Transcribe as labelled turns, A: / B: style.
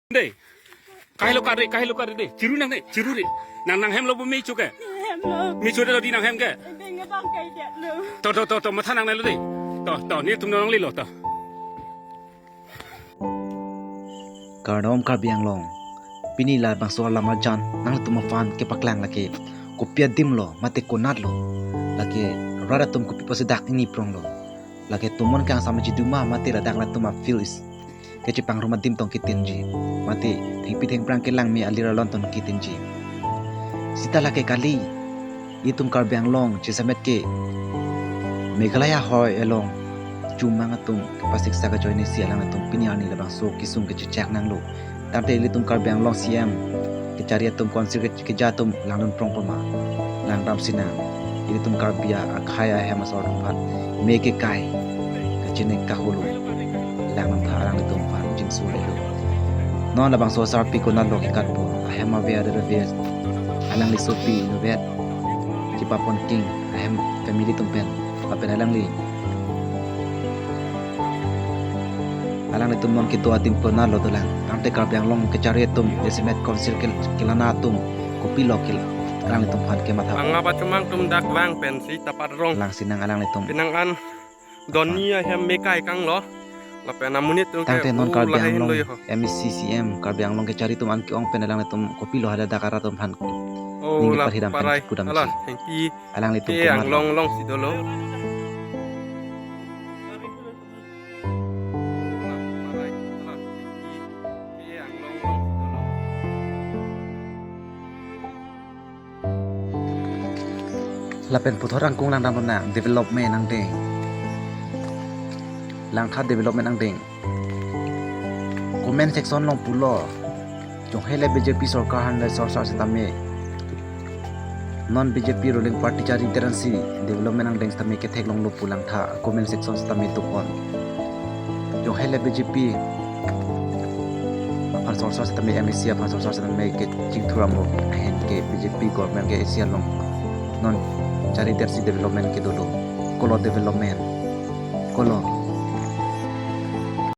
A: Đây, kahit lo kari deh, ciru deh, nang hem lo bumi cuke, mi cuke lo di nang hem ke, to, mata nang lo deh, to, ni tum nang li lo to.
B: Kardom kar biang long, pini la bang soal lama jan, nang tum fan ke paklang lagi, kopia dim lo, mate konat lo, lagi rada tum kopi posedak ini prong lo, lagi tumon kang sama jiduma mate radak la tum filis. Keci pang rumah dim tong kitinji mati thing prang kelang mi alira lonton kitinji sita lake kali itum kar biang long chisamet ke Meghalaya hoy elong cuma ngatung pasik saga join si alang atung pinyani labang so kisung ke cicak nang lo tante litum kar biang long siam ke cari atum konsir ke jatum langun prong poma lang ram sinang ilitum kar bia akhaya hemas ordung pat meke kai kacine kahulu lang tha arang litum fan jing su le lo non labang so sar pi ko na lo ki kat po ahema ve ada ve alang li sopi no vet ci papon king ahem family tumpen apen alang li tum non ki to atim po na lo dolang ante kar biang long ke cari tum desimet konsil kilana tum kopi lo kil alang tum fan ke matha
C: angapa cumang tum dak wang pensi tapat rong
B: lang sinang alang tum
C: pinangan donia hem mekai kang lo lape namunit tung
B: tante non kar biang long MCCM kar biang long ke cari tum angki ong penalang tum kopi lo hada dakara tum han
C: oh
B: Ning
C: la
B: parhidam
C: parai
B: kudam
C: ala
B: ci.
C: hengki
B: alang tum
C: ke ang long si dolo
B: lapen puthorang kung lang ramon na development ang ding lang kha development ang ding comment section long pulo jong hele BJP sarkar han sorsar setame non BJP ruling party cari interansi development ang ding setame ke thek long lo pulang tha comment section setame to kon jong hele BJP apar sorsar setame MSC apar sorsar setame ke ching thuramo hen ke BJP government ke Asia long non cari tersi development ke dulu kolo development kolo